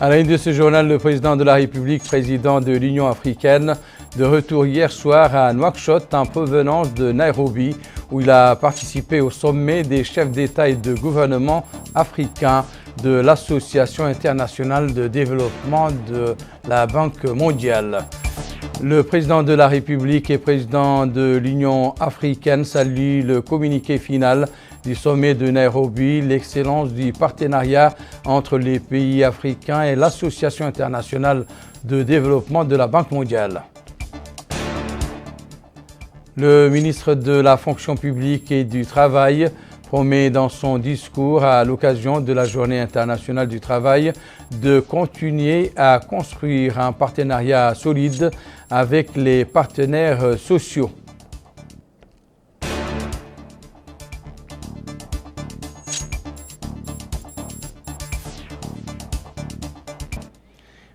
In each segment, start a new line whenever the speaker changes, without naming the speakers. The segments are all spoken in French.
À la une de ce journal, le président de la République, président de l'Union africaine, de retour hier soir à Nouakchott en provenance de Nairobi, où il a participé au sommet des chefs d'État et de gouvernement africains de l'Association internationale de développement de la Banque mondiale. Le président de la République et président de l'Union africaine salue le communiqué final du sommet de Nairobi, l'excellence du partenariat entre les pays africains et l'Association internationale de développement de la Banque mondiale. Le ministre de la Fonction publique et du Travail promet dans son discours à l'occasion de la Journée internationale du travail de continuer à construire un partenariat solide avec les partenaires sociaux.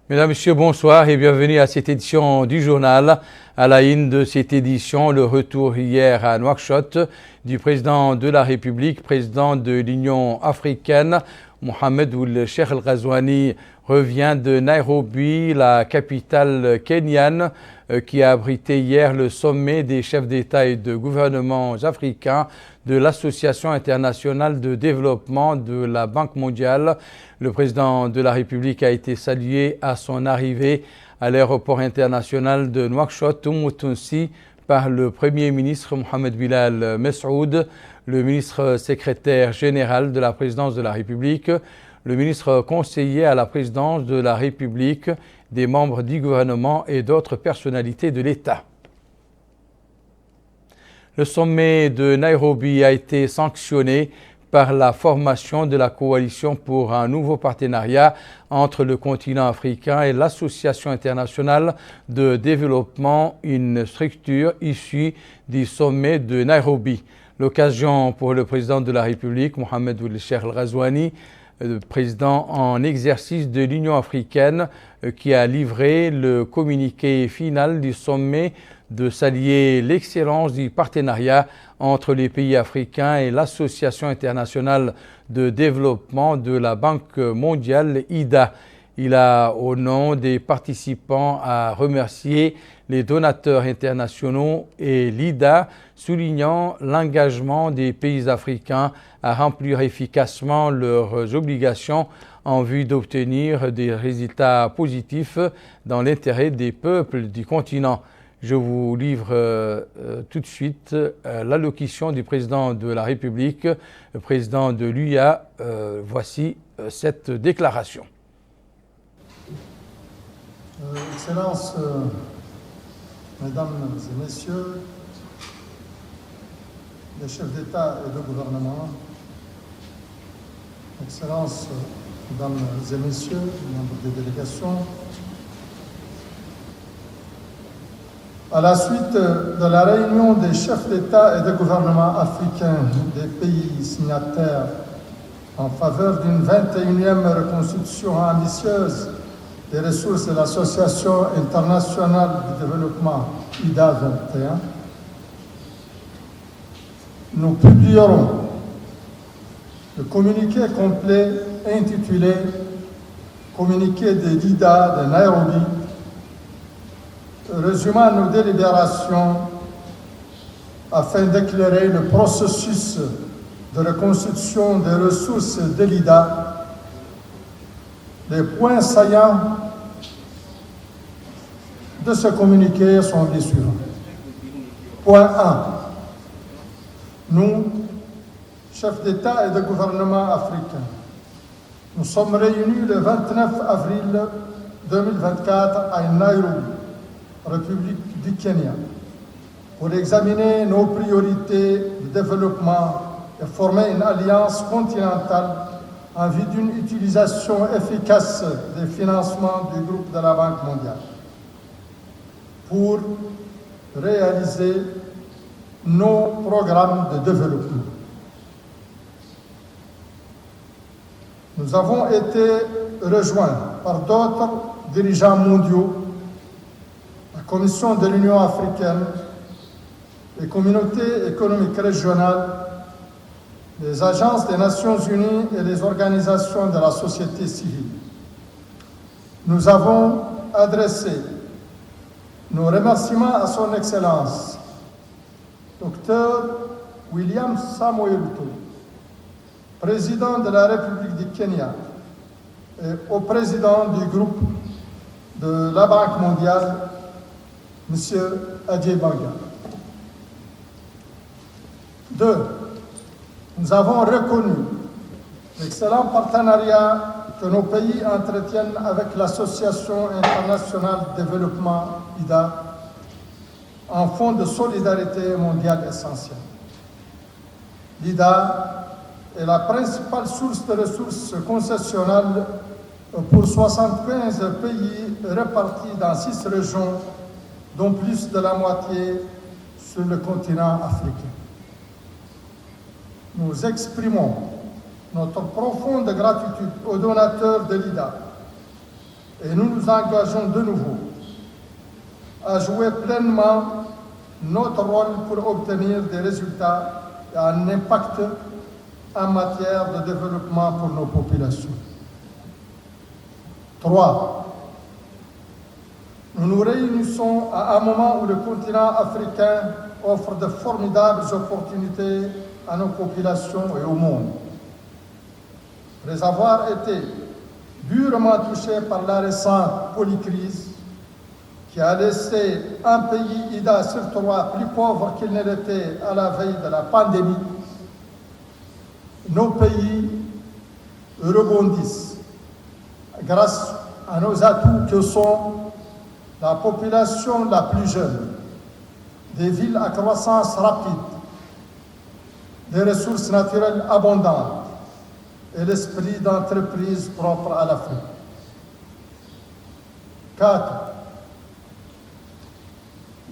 Mesdames, Messieurs, bonsoir et bienvenue à cette édition du journal. À la une de cette édition, le retour hier à Nouakchott du président de la République, président de l'Union africaine, Mohamed Ould Cheikh El Ghazouani, revient de Nairobi, la capitale kenyane, qui a abrité hier le sommet des chefs d'État et de gouvernements africains de l'Association internationale de développement de la Banque mondiale. Le président de la République a été salué à son arrivée à l'aéroport international de Nouakchott, Oumotounsi, par le Premier ministre Mohamed Bilal Messoud, le ministre secrétaire général de la présidence de la République, le ministre conseiller à la présidence de la République, des membres du gouvernement et d'autres personnalités de l'État. Le sommet de Nairobi a été sanctionné par la formation de la coalition pour un nouveau partenariat entre le continent africain et l'Association internationale de développement, une structure issue du sommet de Nairobi. L'occasion pour le président de la République, Mohamed Ould Cheikh El Ghazouani, président en exercice de l'Union africaine, qui a livré le communiqué final du sommet, de saluer l'excellence du partenariat entre les pays africains et l'Association internationale de développement de la Banque mondiale, IDA. Il a, au nom des participants, à remercier les donateurs internationaux et l'IDA, soulignant l'engagement des pays africains à remplir efficacement leurs obligations en vue d'obtenir des résultats positifs dans l'intérêt des peuples du continent. Je vous livre tout de suite l'allocution du président de la République, le président de l'UIA. Voici cette déclaration.
Excellences, Mesdames et Messieurs, les chefs d'État et de gouvernement, Excellences, Mesdames et Messieurs, membres des délégations, à la suite de la réunion des chefs d'État et de gouvernement africains des pays signataires en faveur d'une 21e reconstitution ambitieuse des ressources de l'Association internationale de développement IDA 21, nous publierons le communiqué complet intitulé « Communiqué de l'IDA de Nairobi », résumant nos délibérations afin d'éclairer le processus de reconstitution des ressources de l'IDA. Les points saillants de ce communiqué sont les suivants. Point 1. Nous, chefs d'État et de gouvernement africains, nous sommes réunis le 29 avril 2024 à Nairobi, République du Kenya, pour examiner nos priorités de développement et former une alliance continentale en vue d'une utilisation efficace des financements du groupe de la Banque mondiale pour réaliser nos programmes de développement. Nous avons été rejoints par d'autres dirigeants mondiaux, la Commission de l'Union africaine, les communautés économiques régionales, les agences des Nations Unies et les organisations de la société civile. nous avons adressé nos remerciements à son Excellence, Dr William Samoei Ruto, président de la République du Kenya, et au président du groupe de la Banque mondiale, M. Ajay Banga. 2. Nous avons reconnu l'excellent partenariat que nos pays entretiennent avec l'Association internationale de développement, IDA, en fonds de solidarité mondiale essentiel. L'IDA est la principale source de ressources concessionnelles pour 75 pays répartis dans 6 régions, dont plus de la moitié sur le continent africain. Nous exprimons notre profonde gratitude aux donateurs de l'IDA et nous nous engageons de nouveau à jouer pleinement notre rôle pour obtenir des résultats et un impact en matière de développement pour nos populations. 3. Nous nous réunissons à un moment où le continent africain offre de formidables opportunités à nos populations et au monde. Après avoir été durement touchés par la récente polycrise qui a laissé un pays IDA sur 3 plus pauvre qu'il ne l'était à la veille de la pandémie, nos pays rebondissent grâce à nos atouts que sont la population la plus jeune, des villes à croissance rapide, des ressources naturelles abondantes et l'esprit d'entreprise propre à l'Afrique. 4.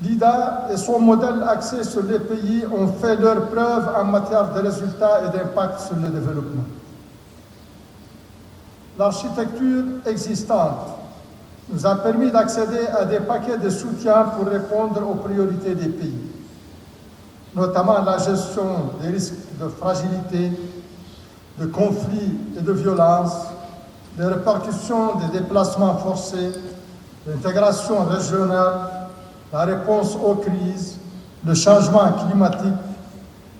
L'IDA et son modèle axé sur les pays ont fait leur preuve en matière de résultats et d'impact sur le développement. L'architecture existante nous a permis d'accéder à des paquets de soutien pour répondre aux priorités des pays, notamment la gestion des risques de fragilité, de conflits et de violences, les répercussions des déplacements forcés, l'intégration régionale, la réponse aux crises, le changement climatique,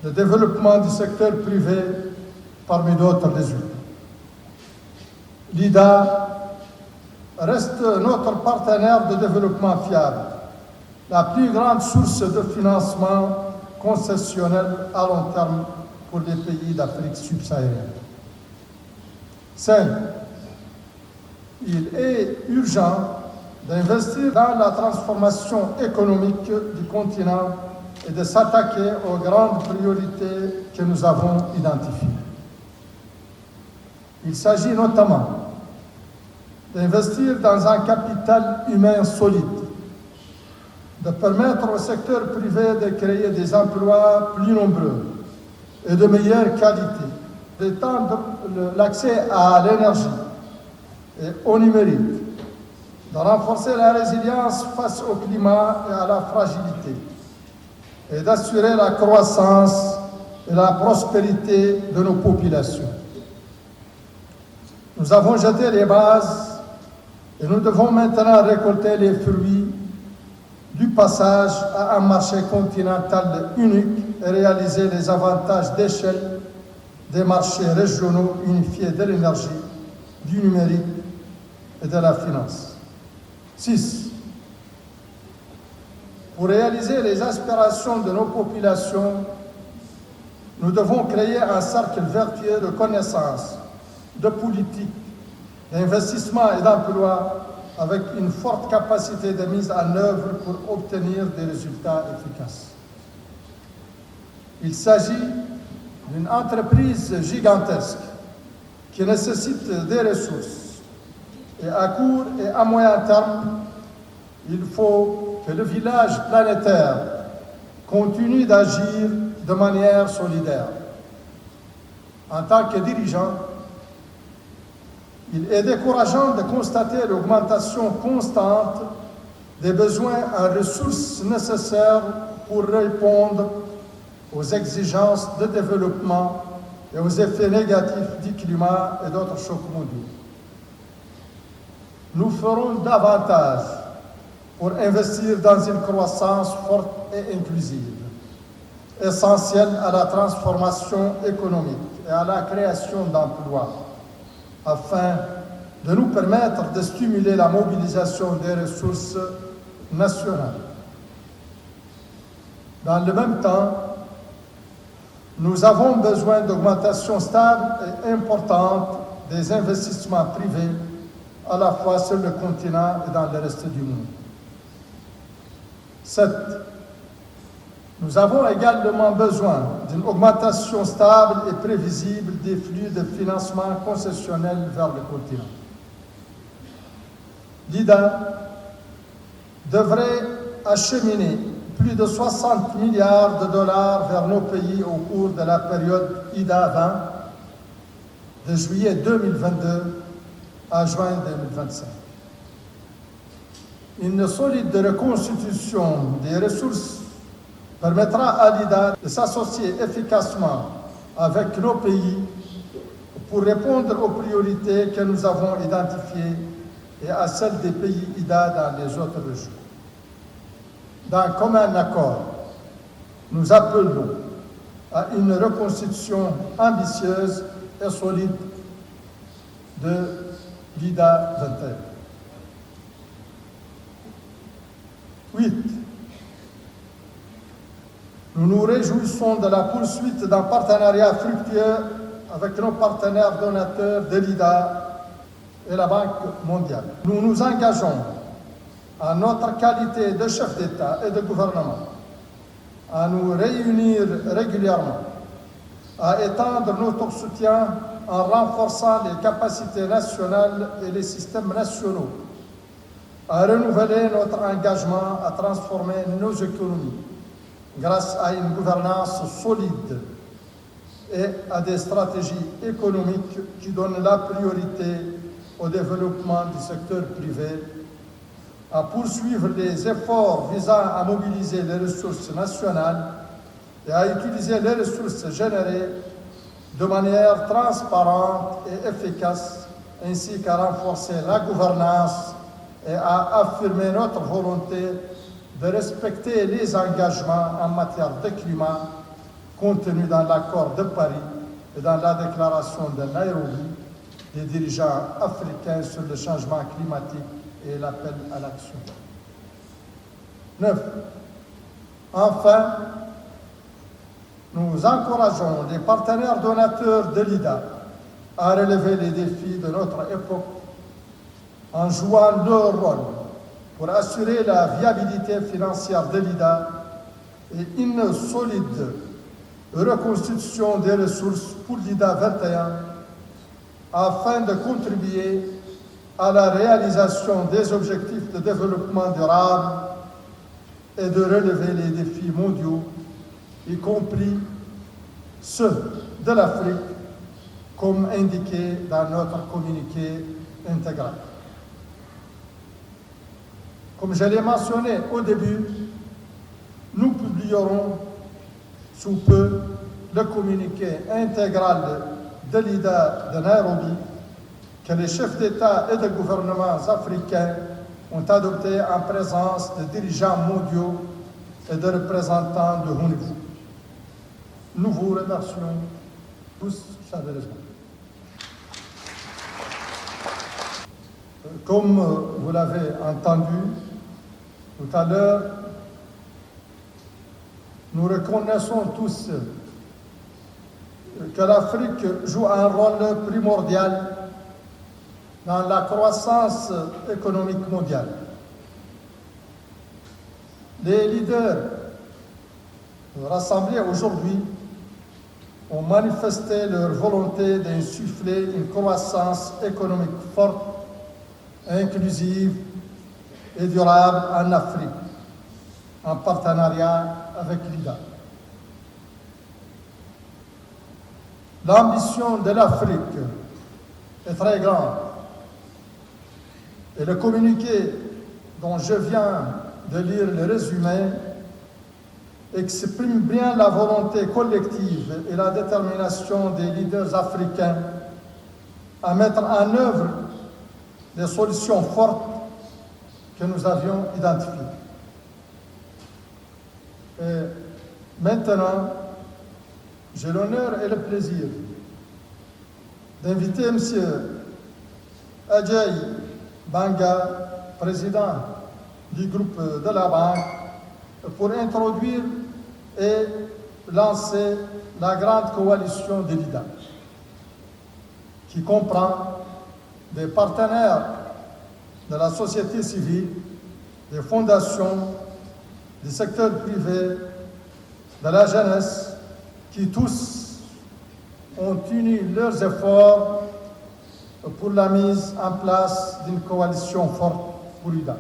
le développement du secteur privé, parmi d'autres résultats. L'IDA reste notre partenaire de développement fiable, la plus grande source de financement concessionnel à long terme pour les pays d'Afrique subsaharienne. 5. Il est urgent d'investir dans la transformation économique du continent et de s'attaquer aux grandes priorités que nous avons identifiées. Il s'agit notamment d'investir dans un capital humain solide, de permettre au secteur privé de créer des emplois plus nombreux et de meilleure qualité, d'étendre l'accès à l'énergie et au numérique, de renforcer la résilience face au climat et à la fragilité, et d'assurer la croissance et la prospérité de nos populations. Nous avons jeté les bases et nous devons maintenant récolter les fruits du passage à un marché continental unique et réaliser les avantages d'échelle des marchés régionaux unifiés de l'énergie, du numérique et de la finance. 6. Pour réaliser les aspirations de nos populations, nous devons créer un cercle vertueux de connaissances, de politique, d'investissement et d'emploi avec une forte capacité de mise en œuvre pour obtenir des résultats efficaces. Il s'agit d'une entreprise gigantesque qui nécessite des ressources. Et à court et à moyen terme, il faut que le village planétaire continue d'agir de manière solidaire. En tant que dirigeant, il est décourageant de constater l'augmentation constante des besoins en ressources nécessaires pour répondre aux exigences de développement et aux effets négatifs du climat et d'autres chocs mondiaux. nous ferons davantage pour investir dans une croissance forte et inclusive, essentielle à la transformation économique et à la création d'emplois, afin de nous permettre de stimuler la mobilisation des ressources nationales. Dans le même temps, nous avons besoin d'augmentation stable et importante des investissements privés, à la fois sur le continent et dans le reste du monde. 7. Nous avons également besoin d'une augmentation stable et prévisible des flux de financement concessionnel vers le continent. L'IDA devrait acheminer plus de 60 milliards de dollars vers nos pays au cours de la période IDA 20, de juillet 2022 à juin 2025. Une solide reconstitution des ressources permettra à l'IDA de s'associer efficacement avec nos pays pour répondre aux priorités que nous avons identifiées et à celles des pays IDA dans les autres régions. D'un commun accord, nous appelons à une reconstitution ambitieuse et solide de l'IDA 21. 8. Nous nous réjouissons de la poursuite d'un partenariat fructueux avec nos partenaires donateurs de l'IDA et la Banque mondiale. Nous nous engageons, en notre qualité de chef d'État et de gouvernement, à nous réunir régulièrement, à étendre notre soutien en renforçant les capacités nationales et les systèmes nationaux, à renouveler notre engagement à transformer nos économies grâce à une gouvernance solide et à des stratégies économiques qui donnent la priorité au développement du secteur privé, à poursuivre les efforts visant à mobiliser les ressources nationales et à utiliser les ressources générées de manière transparente et efficace, ainsi qu'à renforcer la gouvernance et à affirmer notre volonté de respecter les engagements en matière de climat contenus dans l'accord de Paris et dans la déclaration de Nairobi des dirigeants africains sur le changement climatique et l'appel à l'action. 9. Enfin, nous encourageons les partenaires donateurs de l'IDA à relever les défis de notre époque en jouant leur rôle pour assurer la viabilité financière de l'IDA et une solide reconstitution des ressources pour l'IDA 21 afin de contribuer à la réalisation des objectifs de développement durable et de relever les défis mondiaux, y compris ceux de l'Afrique, comme indiqué dans notre communiqué intégral. Comme je l'ai mentionné au début, nous publierons sous peu le communiqué intégral de l'IDA de Nairobi que les chefs d'État et de gouvernements africains ont adopté en présence de dirigeants mondiaux et de représentants de haut niveau. Nous vous remercions tous chaleureusement. Comme vous l'avez entendu tout à l'heure, nous reconnaissons tous que l'Afrique joue un rôle primordial dans la croissance économique mondiale. Les leaders rassemblés aujourd'hui ont manifesté leur volonté d'insuffler une croissance économique forte, inclusive et durable en Afrique, en partenariat avec l'IDA. L'ambition de l'Afrique est très grande et le communiqué dont je viens de lire le résumé exprime bien la volonté collective et la détermination des leaders africains à mettre en œuvre des solutions fortes que nous avions identifiées. Et maintenant, j'ai l'honneur et le plaisir d'inviter M. Ajay Banga, président du groupe de la Banque, pour introduire et lancer la grande coalition des leaders, qui comprend des partenaires de la société civile, des fondations, du secteur privé, de la jeunesse, qui tous ont uni leurs efforts pour la mise en place d'une coalition forte pour l'UDA.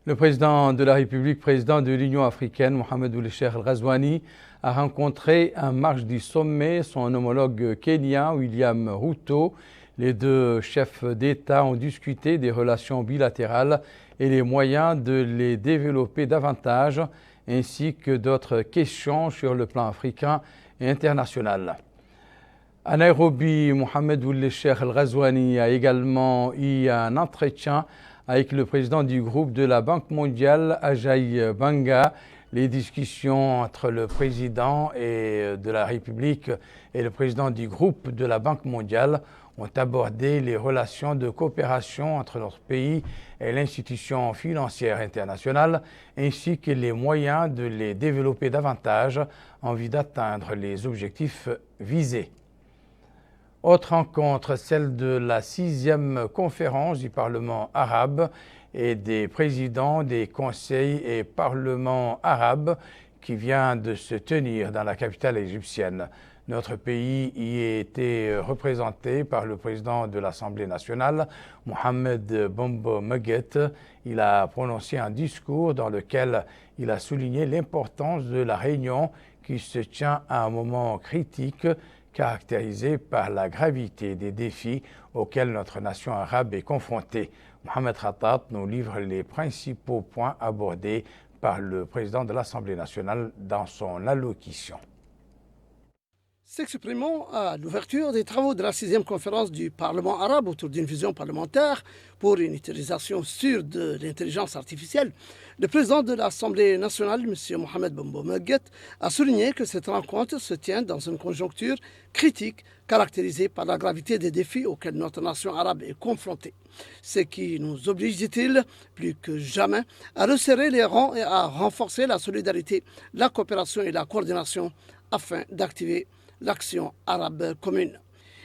Le président de la République, président de l'Union africaine, Mohamed Ould Cheikh El Ghazouani, a rencontré en marge du sommet son homologue kenyan, William Ruto. Les deux chefs d'État ont discuté des relations bilatérales et les moyens de les développer davantage, ainsi que d'autres questions sur le plan africain et international. À Nairobi, Mohamed Ould Cheikh El Ghazouani a également eu un entretien avec le président du groupe de la Banque mondiale, Ajay Banga. Les discussions entre le président de la République et le président du groupe de la Banque mondiale ont abordé les relations de coopération entre notre pays et l'institution financière internationale, ainsi que les moyens de les développer davantage en vue d'atteindre les objectifs visés. Autre rencontre, celle de la 6e conférence du Parlement arabe et des présidents des conseils et parlements arabes qui vient de se tenir dans la capitale égyptienne. Notre pays y a été représenté par le président de l'Assemblée nationale, Mohamed Bombo Meguet. Il a prononcé un discours dans lequel il a souligné l'importance de la réunion qui se tient à un moment critique caractérisé par la gravité des défis auxquels notre nation arabe est confrontée. Mohamed Khattat nous livre les principaux points abordés par le président de l'Assemblée nationale dans son allocution.
S'exprimant à l'ouverture des travaux de la 6e conférence du Parlement arabe autour d'une vision parlementaire pour une utilisation sûre de l'intelligence artificielle, le président de l'Assemblée nationale, M. Mohamed Bombo Meguet, a souligné que cette rencontre se tient dans une conjoncture critique caractérisée par la gravité des défis auxquels notre nation arabe est confrontée. Ce qui nous oblige, dit-il, plus que jamais, à resserrer les rangs et à renforcer la solidarité, la coopération et la coordination afin d'activer l'action arabe commune.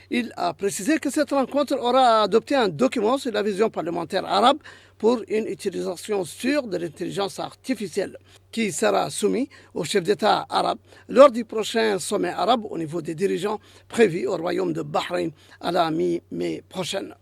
Il a précisé que cette rencontre aura adopté un document sur la vision parlementaire arabe pour une utilisation sûre de l'intelligence artificielle qui sera soumis aux chefs d'État arabes lors du prochain sommet arabe au niveau des dirigeants prévu au royaume de Bahreïn à la mi-mai prochaine.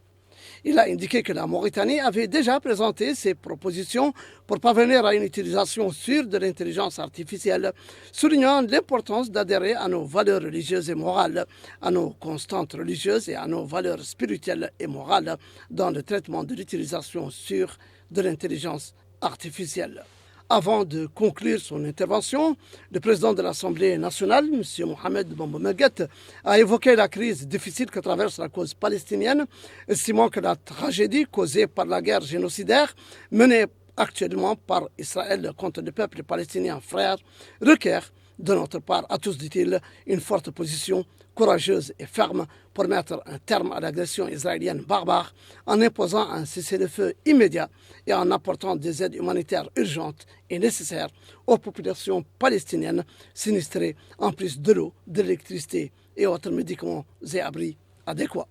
Il a indiqué que la Mauritanie avait déjà présenté ses propositions pour parvenir à une utilisation sûre de l'intelligence artificielle, soulignant l'importance d'adhérer à nos valeurs religieuses et morales, à nos constantes religieuses et à nos valeurs spirituelles et morales dans le traitement de l'utilisation sûre de l'intelligence artificielle. Avant de conclure son intervention, le président de l'Assemblée nationale, M. Mohamed Bombo Meguet, a évoqué la crise difficile que traverse la cause palestinienne, estimant que la tragédie causée par la guerre génocidaire menée actuellement par Israël contre le peuple palestinien frère requiert de notre part à tous, dit-il, une forte position courageuse et ferme pour mettre un terme à l'agression israélienne barbare en imposant un cessez-le-feu immédiat et en apportant des aides humanitaires urgentes et nécessaires aux populations palestiniennes sinistrées, en plus de l'eau, de l'électricité et autres médicaments et abris adéquats.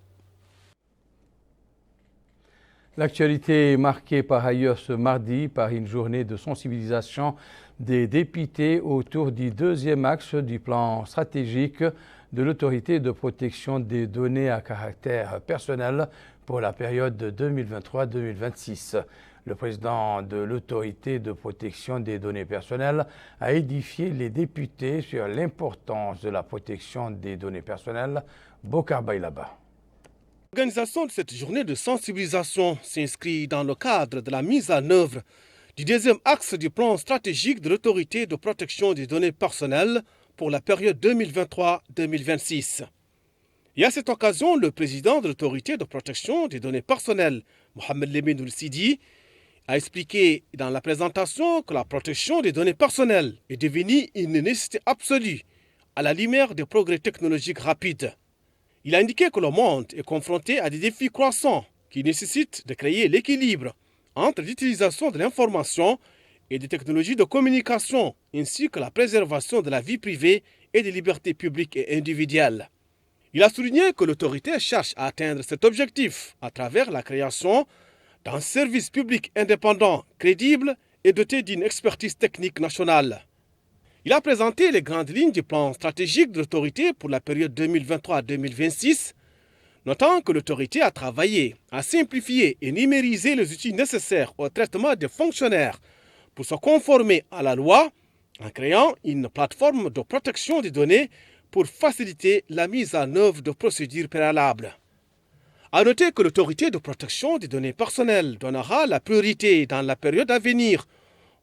L'actualité est marquée par ailleurs ce mardi par une journée de sensibilisation des députés autour du deuxième axe du plan stratégique de l'autorité de protection des données à caractère personnel pour la période 2023-2026. Le président de l'autorité de protection des données personnelles a édifié les députés sur l'importance de la protection des données personnelles. Bokar Bailaba.
L'organisation de cette journée de sensibilisation s'inscrit dans le cadre de la mise en œuvre du deuxième axe du plan stratégique de l'autorité de protection des données personnelles pour la période 2023-2026. Et à cette occasion, le président de l'autorité de protection des données personnelles, Mohamed Lemine Ould-Sidi, a expliqué dans la présentation que la protection des données personnelles est devenue une nécessité absolue à la lumière des progrès technologiques rapides. Il a indiqué que le monde est confronté à des défis croissants qui nécessitent de créer l'équilibre entre l'utilisation de l'information et des technologies de communication, ainsi que la préservation de la vie privée et des libertés publiques et individuelles. Il a souligné que l'autorité cherche à atteindre cet objectif à travers la création d'un service public indépendant, crédible et doté d'une expertise technique nationale. Il a présenté les grandes lignes du plan stratégique de l'autorité pour la période 2023-2026, notant que l'autorité a travaillé à simplifier et numériser les outils nécessaires au traitement des fonctionnaires pour se conformer à la loi en créant une plateforme de protection des données pour faciliter la mise en œuvre de procédures préalables. À noter que l'autorité de protection des données personnelles donnera la priorité dans la période à venir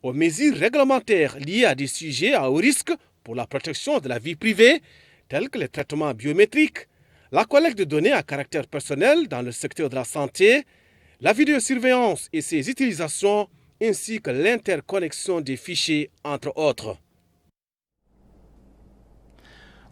aux mesures réglementaires liées à des sujets à haut risque pour la protection de la vie privée, tels que les traitements biométriques, la collecte de données à caractère personnel dans le secteur de la santé, la vidéosurveillance et ses utilisations, ainsi que l'interconnexion des fichiers, entre autres.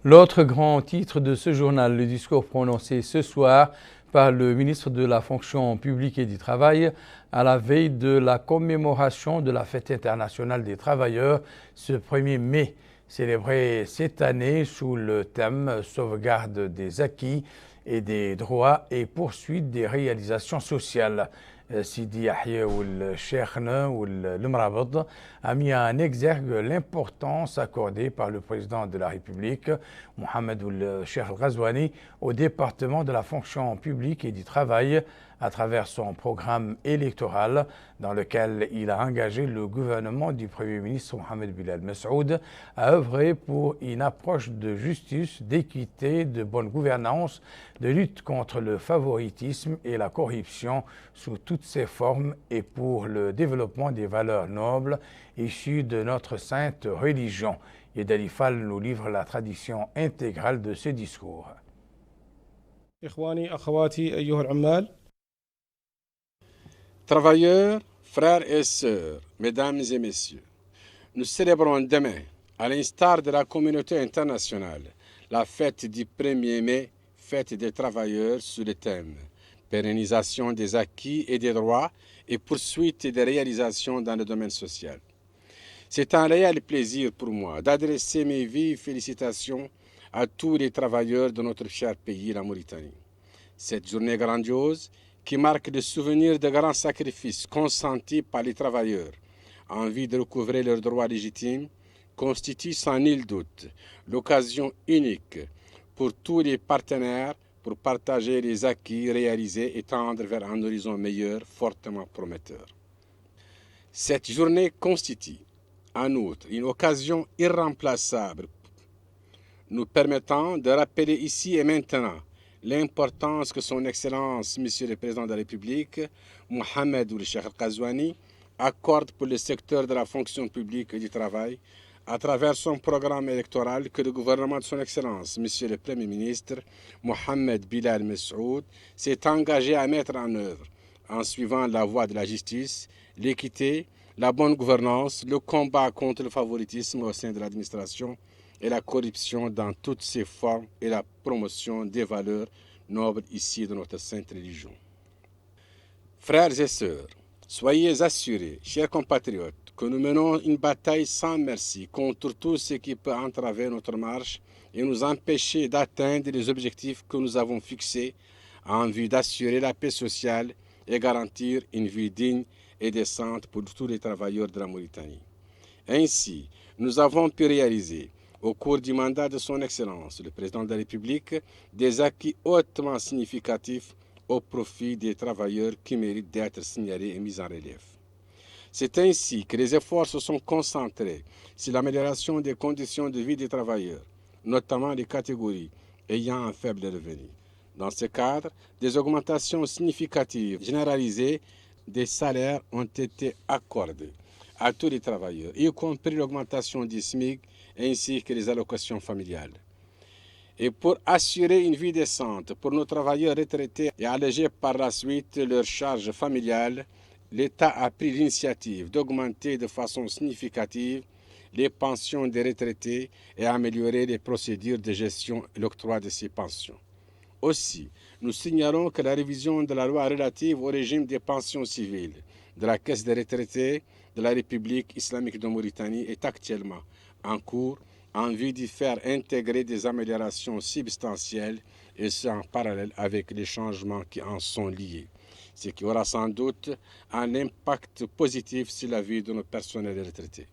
L'autre grand titre de ce journal, le discours prononcé ce soir par le ministre de la Fonction publique et du Travail à la veille de la commémoration de la Fête internationale des travailleurs ce 1er mai, célébrée cette année sous le thème sauvegarde des acquis et des droits et poursuite des réalisations sociales. Sidi Yahya Ould Cheikhna Ould Lemrabad a mis en exergue l'importance accordée par le président de la République, Mohamed Ould Cheikh Al-Ghazouani, au département de la fonction publique et du travail à travers son programme électoral dans lequel il a engagé le gouvernement du Premier ministre Mohamed Bilal Messoud à œuvrer pour une approche de justice, d'équité, de bonne gouvernance, de lutte contre le favoritisme et la corruption sous toutes ses formes et pour le développement des valeurs nobles issues de notre sainte religion. Yed Ali Fall nous livre la tradition intégrale de ce discours.
Travailleurs, frères et sœurs, mesdames et messieurs, nous célébrons demain, à l'instar de la communauté internationale, la fête du 1er mai, fête des travailleurs sous le thème pérennisation des acquis et des droits et poursuite des réalisations dans le domaine social. C'est un réel plaisir pour moi d'adresser mes vives félicitations à tous les travailleurs de notre cher pays, la Mauritanie. Cette journée grandiose qui marque le souvenir de grands sacrifices consentis par les travailleurs en vue de recouvrer leurs droits légitimes, constitue sans nul doute l'occasion unique pour tous les partenaires pour partager les acquis réalisés et tendre vers un horizon meilleur, fortement prometteur. Cette journée constitue, en outre, une occasion irremplaçable nous permettant de rappeler ici et maintenant l'importance que son Excellence, Monsieur le Président de la République, Mohamed Ould Cheikh Al-Ghazouani, accorde pour le secteur de la fonction publique et du travail à travers son programme électoral que le gouvernement de son Excellence, Monsieur le Premier ministre, Mohamed Bilal Messoud, s'est engagé à mettre en œuvre en suivant la voie de la justice, l'équité, la bonne gouvernance, le combat contre le favoritisme au sein de l'administration et la corruption dans toutes ses formes et la promotion des valeurs nobles ici de notre sainte religion. Frères et sœurs, soyez assurés, chers compatriotes, que nous menons une bataille sans merci contre tout ce qui peut entraver notre marche et nous empêcher d'atteindre les objectifs que nous avons fixés en vue d'assurer la paix sociale et garantir une vie digne et décente pour tous les travailleurs de la Mauritanie. Ainsi, nous avons pu réaliser au cours du mandat de son Excellence, le Président de la République, des acquis hautement significatifs au profit des travailleurs qui méritent d'être signalés et mis en relief. C'est ainsi que les efforts se sont concentrés sur l'amélioration des conditions de vie des travailleurs, notamment les catégories ayant un faible revenu. Dans ce cadre, des augmentations significatives généralisées des salaires ont été accordées à tous les travailleurs, y compris l'augmentation du SMIC ainsi que les allocations familiales. Et pour assurer une vie décente pour nos travailleurs retraités et alléger par la suite leurs charges familiales, l'État a pris l'initiative d'augmenter de façon significative les pensions des retraités et améliorer les procédures de gestion et l'octroi de ces pensions. Aussi, nous signalons que la révision de la loi relative au régime des pensions civiles de la Caisse des retraités de la République islamique de Mauritanie est actuellement en cours en vue d'y faire intégrer des améliorations substantielles et ce en parallèle avec les changements qui en sont liés, ce qui aura sans doute un impact positif sur la vie de nos personnels retraités.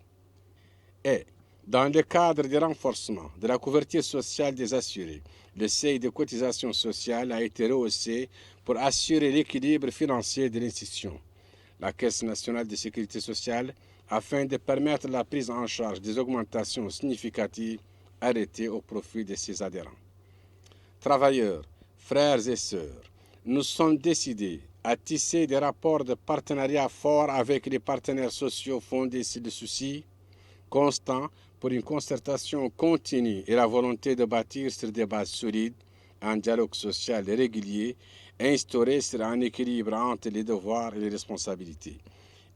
Et, dans le cadre du renforcement de la couverture sociale des assurés, le seuil de cotisation sociale a été rehaussé pour assurer l'équilibre financier de l'institution, la Caisse nationale de sécurité sociale, afin de permettre la prise en charge des augmentations significatives arrêtées au profit de ses adhérents. Travailleurs, frères et sœurs, nous sommes décidés à tisser des rapports de partenariat forts avec les partenaires sociaux fondés sur le souci constant pour une concertation continue et la volonté de bâtir sur des bases solides un dialogue social régulier instauré sur un équilibre entre les devoirs et les responsabilités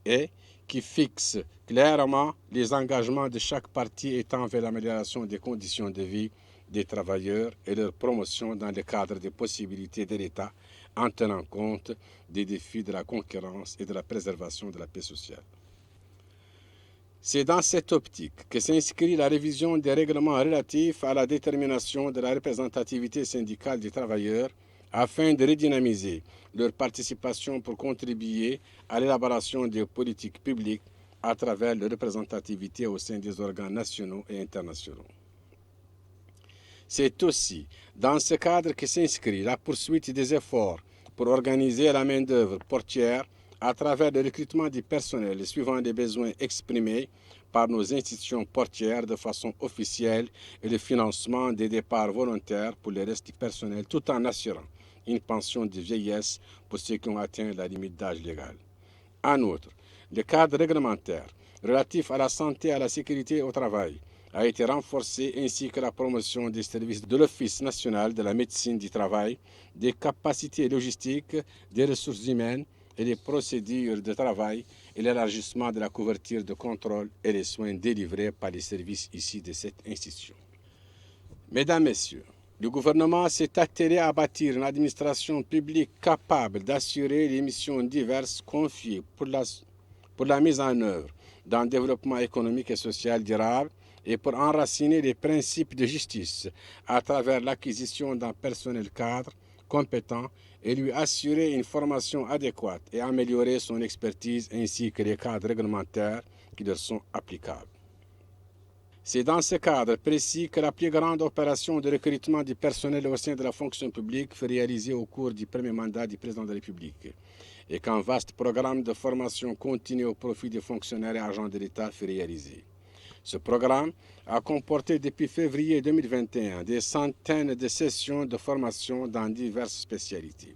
et qui fixe clairement les engagements de chaque partie étant vers l'amélioration des conditions de vie des travailleurs et leur promotion dans le cadre des possibilités de l'État en tenant compte des défis de la concurrence et de la préservation de la paix sociale. C'est dans cette optique que s'inscrit la révision des règlements relatifs à la détermination de la représentativité syndicale des travailleurs afin de redynamiser leur participation pour contribuer à l'élaboration des politiques publiques à travers leur représentativité au sein des organes nationaux et internationaux. C'est aussi dans ce cadre que s'inscrit la poursuite des efforts pour organiser la main-d'œuvre portuaire à travers le recrutement du personnel suivant les besoins exprimés par nos institutions portuaires de façon officielle et le financement des départs volontaires pour le reste du personnel tout en assurant une pension de vieillesse pour ceux qui ont atteint la limite d'âge légal. En outre, le cadre réglementaire relatif à la santé et à la sécurité au travail a été renforcé ainsi que la promotion des services de l'Office national de la médecine du travail, des capacités logistiques, des ressources humaines et des procédures de travail et l'élargissement de la couverture de contrôle et les soins délivrés par les services ici de cette institution. Mesdames, Messieurs, le gouvernement s'est attelé à bâtir une administration publique capable d'assurer les missions diverses confiées pour la mise en œuvre d'un développement économique et social durable et pour enraciner les principes de justice à travers l'acquisition d'un personnel cadre compétent et lui assurer une formation adéquate et améliorer son expertise ainsi que les cadres réglementaires qui leur sont applicables. C'est dans ce cadre précis que la plus grande opération de recrutement du personnel au sein de la fonction publique fut réalisée au cours du premier mandat du président de la République et qu'un vaste programme de formation continue au profit des fonctionnaires et agents de l'État fut réalisé. Ce programme a comporté depuis février 2021 des centaines de sessions de formation dans diverses spécialités.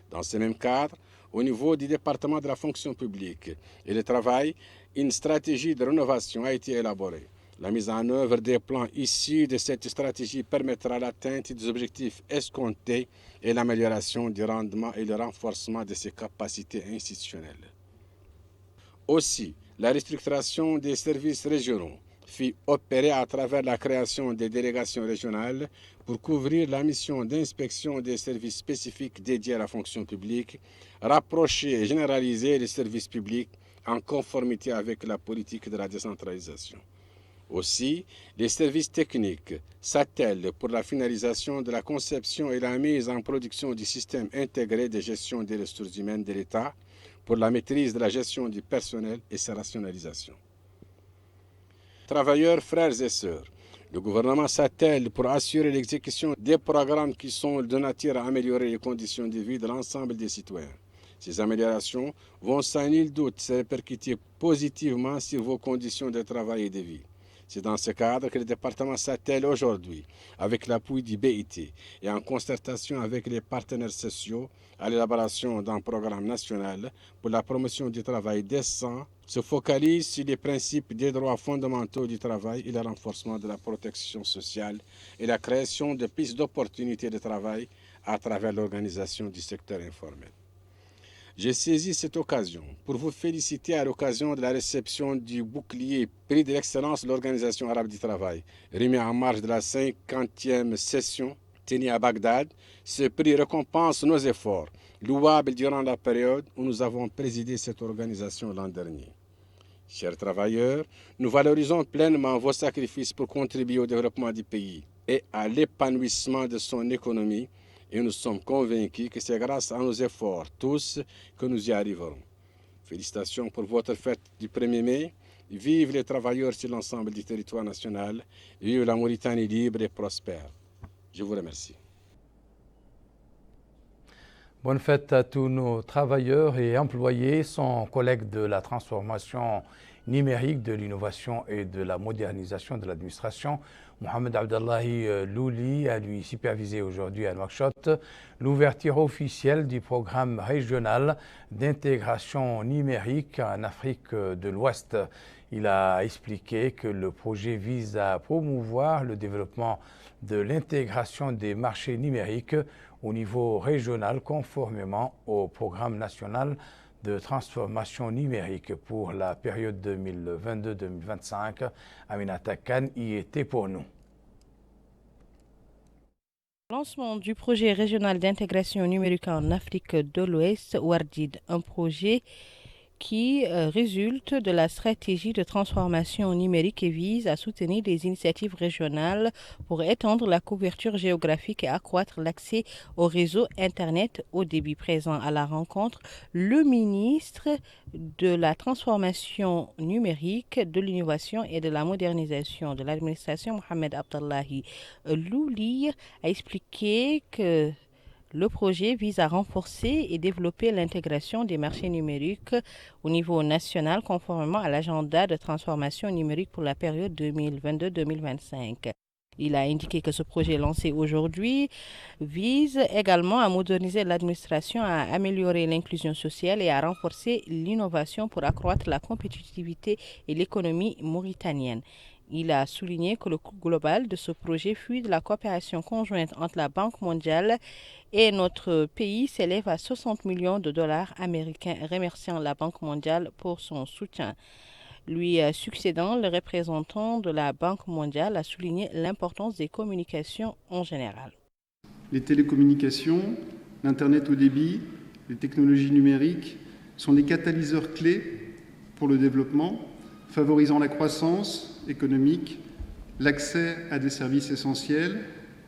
Dans ce même cadre, au niveau du département de la fonction publique et du travail, une stratégie de rénovation a été élaborée. La mise en œuvre des plans issus de cette stratégie permettra l'atteinte des objectifs escomptés et l'amélioration du rendement et le renforcement de ses capacités institutionnelles. Aussi, la restructuration des services régionaux fut opérée à travers la création des délégations régionales pour couvrir la mission d'inspection des services spécifiques dédiés à la fonction publique, rapprocher et généraliser les services publics en conformité avec la politique de la décentralisation. Aussi, les services techniques s'attellent pour la finalisation de la conception et la mise en production du système intégré de gestion des ressources humaines de l'État pour la maîtrise de la gestion du personnel et sa rationalisation. Travailleurs, frères et sœurs, le gouvernement s'attelle pour assurer l'exécution des programmes qui sont de nature à améliorer les conditions de vie de l'ensemble des citoyens. Ces améliorations vont sans nul doute se répercuter positivement sur vos conditions de travail et de vie. C'est dans ce cadre que le département s'attelle aujourd'hui, avec l'appui du BIT et en concertation avec les partenaires sociaux, à l'élaboration d'un programme national pour la promotion du travail décent, se focalise sur les principes des droits fondamentaux du travail et le renforcement de la protection sociale et la création de pistes d'opportunités de travail à travers l'organisation du secteur informel. J'ai saisi cette occasion pour vous féliciter à l'occasion de la réception du bouclier Prix de l'excellence de l'Organisation arabe du travail, remis en marge de la 50e session tenue à Bagdad. Ce prix récompense nos efforts, louables durant la période où nous avons présidé cette organisation l'an dernier. Chers travailleurs, nous valorisons pleinement vos sacrifices pour contribuer au développement du pays et à l'épanouissement de son économie. Et nous sommes convaincus que c'est grâce à nos efforts tous que nous y arriverons. Félicitations pour votre fête du 1er mai. Vive les travailleurs sur l'ensemble du territoire national. Vive la Mauritanie libre et prospère. Je vous remercie.
Bonne fête à tous nos travailleurs et employés. Son collègue de la transformation numérique, de l'innovation et de la modernisation de l'administration, Mohamed Abdallahi Louli, a lui supervisé aujourd'hui à Nouakchott l'ouverture officielle du programme régional d'intégration numérique en Afrique de l'Ouest. Il a expliqué que le projet vise à promouvoir le développement de l'intégration des marchés numériques au niveau régional conformément au programme national de transformation numérique pour la période 2022-2025. Aminata Khan y était pour nous.
Lancement du projet régional d'intégration numérique en Afrique de l'Ouest, WARDID, un projet qui résulte de la stratégie de transformation numérique et vise à soutenir les initiatives régionales pour étendre la couverture géographique et accroître l'accès au réseau Internet au débit. Présent à la rencontre, le ministre de la transformation numérique, de l'innovation et de la modernisation de l'administration, Mohamed Abdallahi Louli, a expliqué que le projet vise à renforcer et développer l'intégration des marchés numériques au niveau national conformément à l'agenda de transformation numérique pour la période 2022-2025. Il a indiqué que ce projet lancé aujourd'hui vise également à moderniser l'administration, à améliorer l'inclusion sociale et à renforcer l'innovation pour accroître la compétitivité et l'économie mauritanienne. Il a souligné que le coût global de ce projet fut de la coopération conjointe entre la Banque mondiale et notre pays s'élève à 60 millions de dollars américains, remerciant la Banque mondiale pour son soutien. Lui succédant, le représentant de la Banque mondiale a souligné l'importance des communications en général.
Les télécommunications, l'Internet haut débit, les technologies numériques sont des catalyseurs clés pour le développement, favorisant la croissance économique, l'accès à des services essentiels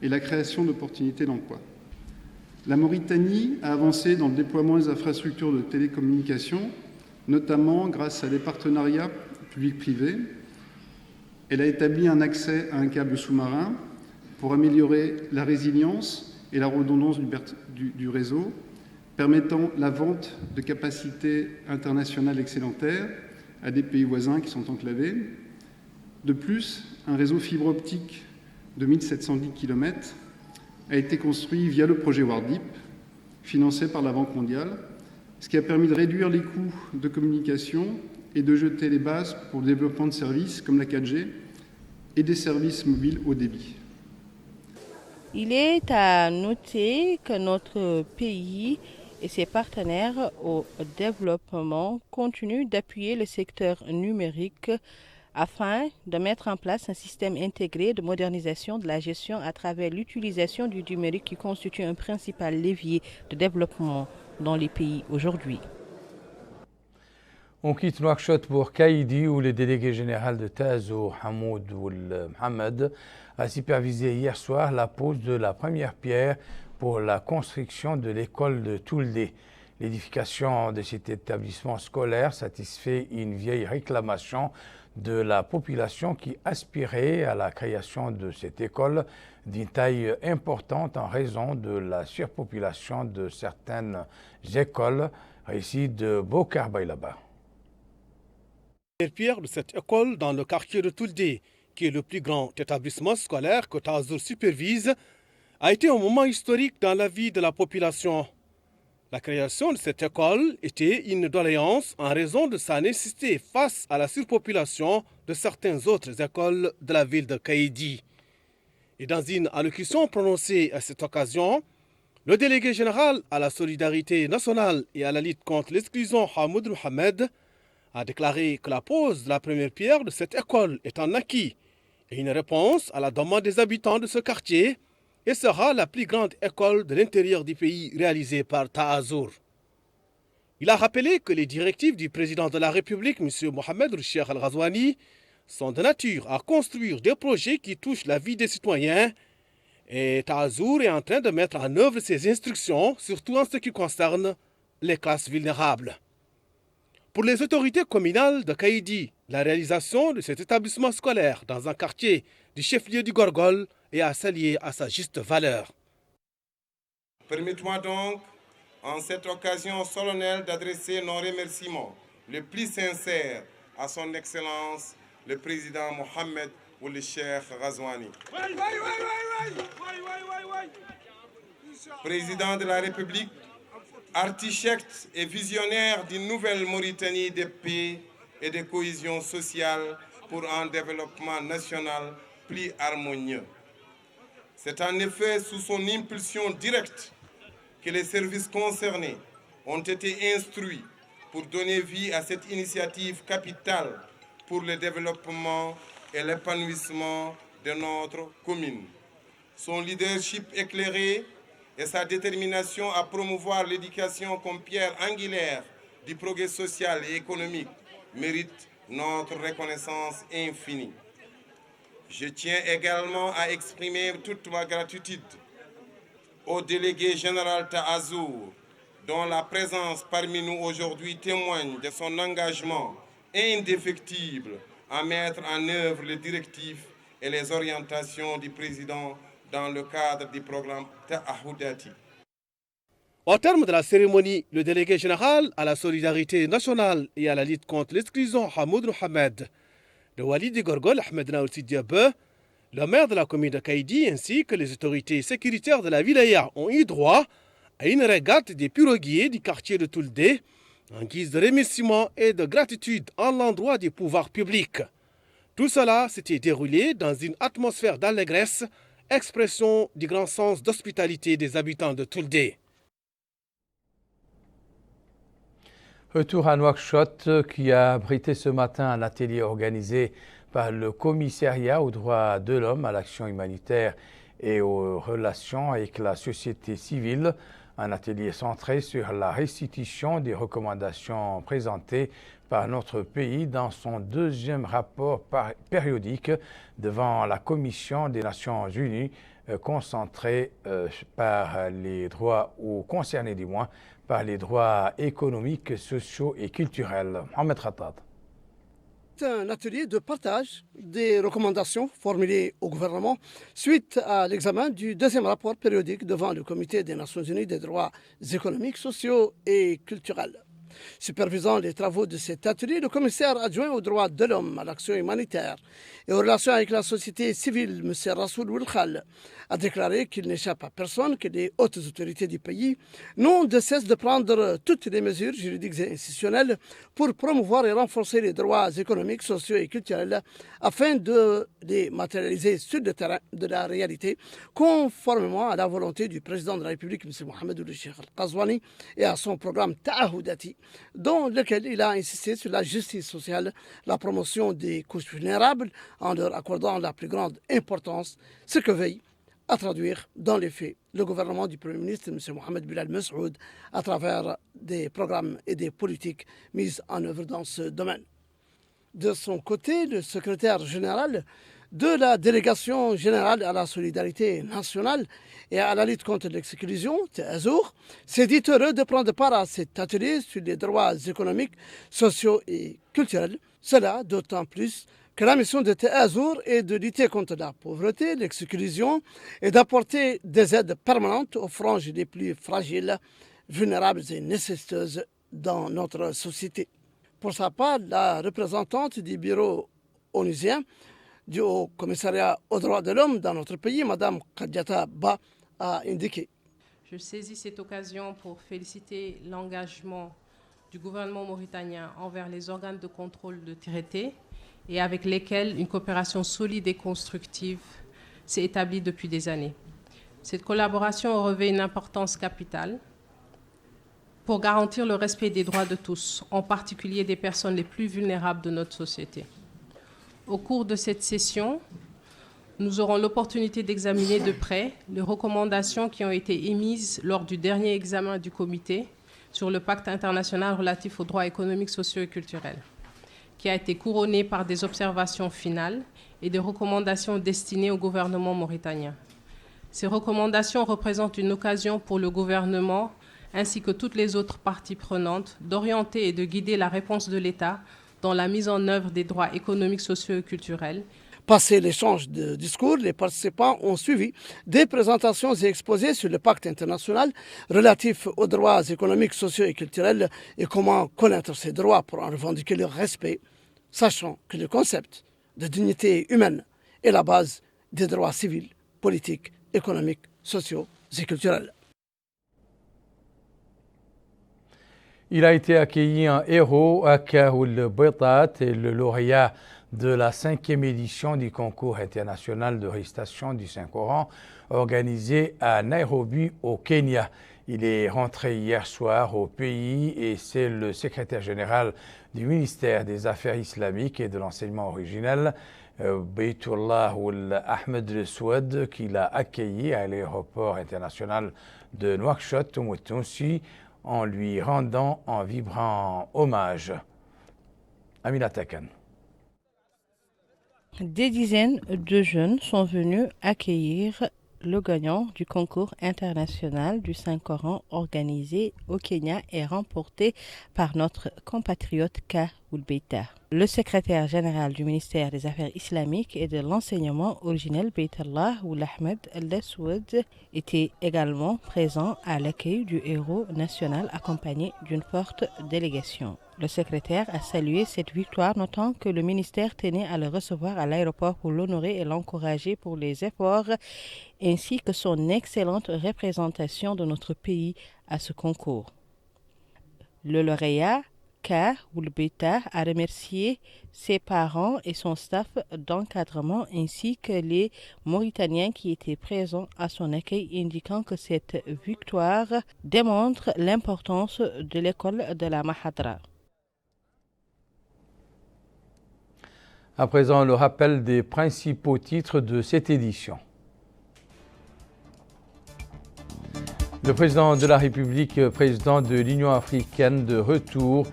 et la création d'opportunités d'emploi. La Mauritanie a avancé dans le déploiement des infrastructures de télécommunications, notamment grâce à des partenariats publics-privés. Elle a établi un accès à un câble sous-marin pour améliorer la résilience et la redondance du réseau, permettant la vente de capacités internationales excédentaires à des pays voisins qui sont enclavés. De plus, un réseau fibre optique de 1710 km a été construit via le projet WARDIP, financé par la Banque mondiale, ce qui a permis de réduire les coûts de communication et de jeter les bases pour le développement de services comme la 4G et des services mobiles haut débit.
Il est à noter que notre pays et ses partenaires au développement continuent d'appuyer le secteur numérique afin de mettre en place un système intégré de modernisation de la gestion à travers l'utilisation du numérique qui constitue un principal levier de développement dans les pays aujourd'hui.
On quitte Nouakchott pour Kaïdi où le délégué général de Tazo, Hamoud Mohamed, a supervisé hier soir la pose de la première pierre pour la construction de l'école de Touldé. L'édification de cet établissement scolaire satisfait une vieille réclamation de la population qui aspirait à la création de cette école d'une taille importante en raison de la surpopulation de certaines écoles, récit de Bokar Bailaba.
La pierre de cette école dans le quartier de Touldé, qui est le plus grand établissement scolaire que Taazour supervise, a été un moment historique dans la vie de la population. La création de cette école était une doléance en raison de sa nécessité face à la surpopulation de certaines autres écoles de la ville de Kaïdi. Et dans une allocution prononcée à cette occasion, le délégué général à la solidarité nationale et à la lutte contre l'exclusion, Hamoud Mohamed, a déclaré que la pose de la première pierre de cette école est un acquis et une réponse à la demande des habitants de ce quartier et sera la plus grande école de l'intérieur du pays réalisée par Taazour. Il a rappelé que les directives du président de la République, M. Mohamed Cheikh Al-Ghazouani, sont de nature à construire des projets qui touchent la vie des citoyens et Taazour est en train de mettre en œuvre ces instructions, surtout en ce qui concerne les classes vulnérables. Pour les autorités communales de Kaïdi, la réalisation de cet établissement scolaire dans un quartier du chef-lieu du Gorgol est à saluer à sa juste valeur.
Permettez-moi donc, en cette occasion solennelle, d'adresser nos remerciements les plus sincères à son Excellence, le président Mohamed Ould Cheikh Ghazouani. Président de la République, architecte et visionnaire d'une nouvelle Mauritanie de paix et de cohésion sociale pour un développement national plus harmonieux. C'est en effet sous son impulsion directe que les services concernés ont été instruits pour donner vie à cette initiative capitale pour le développement et l'épanouissement de notre commune. Son leadership éclairé et sa détermination à promouvoir l'éducation comme pierre angulaire du progrès social et économique méritent notre reconnaissance infinie. Je tiens également à exprimer toute ma gratitude au délégué général Taazour, dont la présence parmi nous aujourd'hui témoigne de son engagement indéfectible à mettre en œuvre les directives et les orientations du président dans le cadre du programme Ta'ahoudati.
Au terme de la cérémonie, le délégué général à la solidarité nationale et à la lutte contre l'exclusion, Hamoud Mohamed, le wali du Gorgol, Ahmed Naoul Sidiabe, le maire de la commune de Kaïdi ainsi que les autorités sécuritaires de la wilaya ont eu droit à une régate des piroguiers du quartier de Touldé en guise de remerciement et de gratitude en l'endroit des pouvoirs publics. Tout cela s'était déroulé dans une atmosphère d'allégresse, expression du grand sens d'hospitalité des habitants de Touldé.
Retour à Nouakchott qui a abrité ce matin un atelier organisé par le commissariat aux droits de l'homme, à l'action humanitaire et aux relations avec la société civile. Un atelier centré sur la restitution des recommandations présentées par notre pays dans son deuxième rapport périodique devant la Commission des Nations Unies, concentré par les droits, ou concerné du moins, par les droits économiques, sociaux et culturels. Mohamed Khattab.
C'est un atelier de partage des recommandations formulées au gouvernement suite à l'examen du deuxième rapport périodique devant le Comité des Nations Unies des droits économiques, sociaux et culturels. Supervisant les travaux de cet atelier, le commissaire adjoint aux droits de l'homme, à l'action humanitaire et aux relations avec la société civile, M. Rassoul Wilkhal, a déclaré qu'il n'échappe à personne que les hautes autorités du pays n'ont de cesse de prendre toutes les mesures juridiques et institutionnelles pour promouvoir et renforcer les droits économiques, sociaux et culturels afin de les matérialiser sur le terrain de la réalité, conformément à la volonté du président de la République, M. Mohamed Ould Cheikh Ghazouani, et à son programme Ta'ahoudati, dans lequel il a insisté sur la justice sociale, la promotion des couches vulnérables en leur accordant la plus grande importance, ce que veille à traduire dans les faits le gouvernement du Premier ministre, M. Mohamed Bilal Messoud, à travers des programmes et des politiques mises en œuvre dans ce domaine. De son côté, le secrétaire général de la délégation générale à la solidarité nationale et à la lutte contre l'exclusion, Taazour, s'est dit heureux de prendre part à cet atelier sur les droits économiques, sociaux et culturels. Cela d'autant plus que la mission de Taazour est de lutter contre la pauvreté, l'exclusion et d'apporter des aides permanentes aux franges les plus fragiles, vulnérables et nécessiteuses dans notre société. Pour sa part, la représentante du bureau onusien du Haut Commissariat aux droits de l'homme dans notre pays, Mme Khadjata Ba, a indiqué.
Je saisis cette occasion pour féliciter l'engagement du gouvernement mauritanien envers les organes de contrôle de traité et avec lesquels une coopération solide et constructive s'est établie depuis des années. Cette collaboration revêt une importance capitale pour garantir le respect des droits de tous, en particulier des personnes les plus vulnérables de notre société. Au cours de cette session, nous aurons l'opportunité d'examiner de près les recommandations qui ont été émises lors du dernier examen du comité sur le pacte international relatif aux droits économiques, sociaux et culturels, qui a été couronné par des observations finales et des recommandations destinées au gouvernement mauritanien. Ces recommandations représentent une occasion pour le gouvernement ainsi que toutes les autres parties prenantes d'orienter et de guider la réponse de l'État dans la mise en œuvre des droits économiques, sociaux et culturels.
Passé l'échange de discours, les participants ont suivi des présentations et exposés sur le pacte international relatif aux droits économiques, sociaux et culturels et comment connaître ces droits pour en revendiquer leur respect, sachant que le concept de dignité humaine est la base des droits civils, politiques, économiques, sociaux et culturels.
Il a été accueilli en héros à Kaoul Baitat et le lauréat de la 5e édition du concours international de récitation du Saint-Coran organisé à Nairobi au Kenya. Il est rentré hier soir au pays et c'est le secrétaire général du ministère des Affaires islamiques et de l'enseignement originel, Baytullah Ahmed El-Souad, qui l'a accueilli à l'aéroport international de Nouakchott, en lui rendant un vibrant hommage. Amina Takan.
Des dizaines de jeunes sont venus accueillir le gagnant du concours international du Saint-Coran organisé au Kenya et remporté par notre compatriote Kaoul Baitat. Le secrétaire général du ministère des Affaires islamiques et de l'enseignement originel, Baytullah Ahmed El-Souad, était également présent à l'accueil du héros national accompagné d'une forte délégation. Le secrétaire a salué cette victoire, notant que le ministère tenait à le recevoir à l'aéroport pour l'honorer et l'encourager pour les efforts ainsi que son excellente représentation de notre pays à ce concours. Le lauréat Kaoul Baitat a remercié ses parents et son staff d'encadrement ainsi que les Mauritaniens qui étaient présents à son accueil, indiquant que cette victoire démontre l'importance de l'école de la Mahadra.
À présent, le rappel des principaux titres de cette édition. Le président de la République, président de l'Union africaine, de retour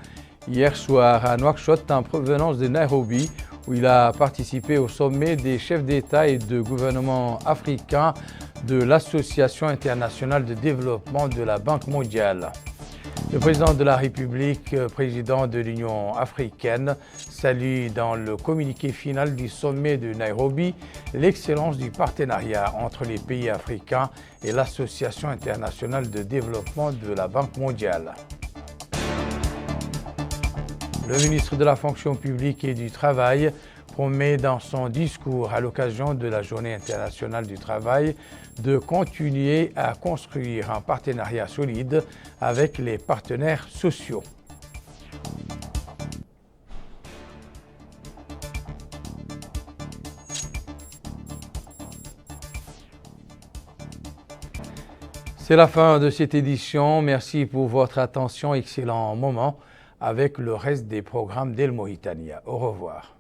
hier soir à Nouakchott en provenance de Nairobi, où il a participé au sommet des chefs d'État et de gouvernement africains de l'Association internationale de développement de la Banque mondiale. Le président de la République, président de l'Union africaine, salue dans le communiqué final du sommet de Nairobi l'excellence du partenariat entre les pays africains et l'Association internationale de développement de la Banque mondiale. Le ministre de la Fonction publique et du Travail promet dans son discours à l'occasion de la Journée internationale du travail de continuer à construire un partenariat solide avec les partenaires sociaux. C'est la fin de cette édition. Merci pour votre attention. Excellent moment avec le reste des programmes d'El Mauritania. Au revoir.